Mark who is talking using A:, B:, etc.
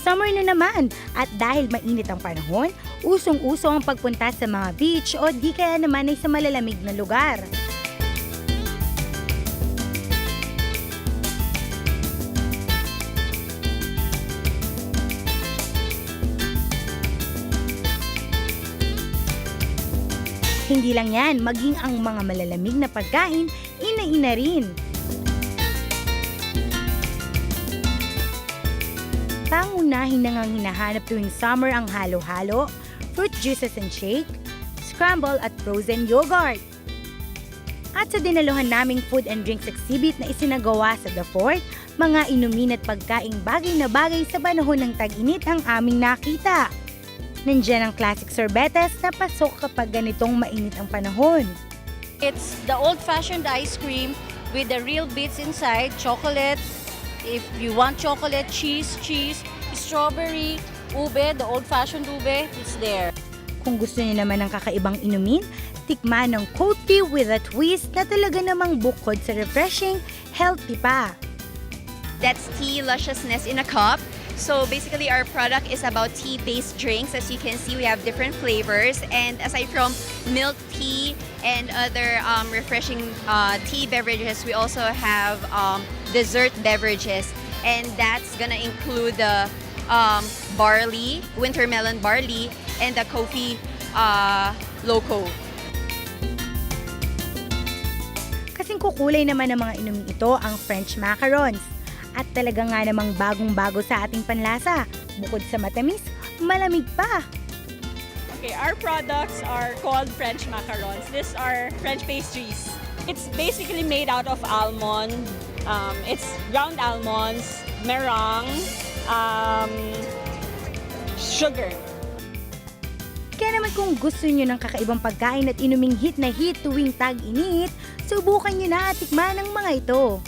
A: Summer na naman at dahil mainit ang panahon, usong-uso ang pagpunta sa mga beach o di kaya naman ay sa malalamig na lugar. Hindi lang yan, maging ang mga malalamig na pagkain, ina-ina rin. Pangunahin na ngang hinahanap tuwing summer ang halo-halo, fruit juices and shake, scramble at frozen yogurt. At sa dinaluhan naming food and drinks exhibit na isinagawa sa The Fort, mga inumin at pagkaing bagay na bagay sa panahon ng tag-init ang aming nakita. Nandiyan ang classic sorbetes na pasok kapag ganitong mainit ang panahon.
B: It's the old-fashioned ice cream with the real bits inside, chocolate. If you want chocolate, cheese, strawberry, ube, the old-fashioned ube, it's there.
A: Kung gusto niyo naman ng kakaibang inumin, tikman ng cold tea with a twist na talaga namang bukod sa refreshing, healthy pa.
C: That's tea lusciousness in a cup. So basically our product is about tea-based drinks. As you can see, we have different flavors. And aside from milk tea and other refreshing tea beverages, we also have dessert beverages. And that's gonna include the barley, winter melon barley, and the coffee loco.
A: Kasing kukulay naman ng mga inumin ito ang French macarons. At talaga nga namang bagong-bago sa ating panlasa. Bukod sa matamis, malamig pa.
D: Okay, our products are called French macarons. These are French pastries. It's basically made out of almond. It's ground almonds, meringue, sugar.
A: Kaya naman kung gusto nyo ng kakaibang pagkain at inuming hit na hit tuwing tag-init, subukan nyo na at tikman ang mga ito.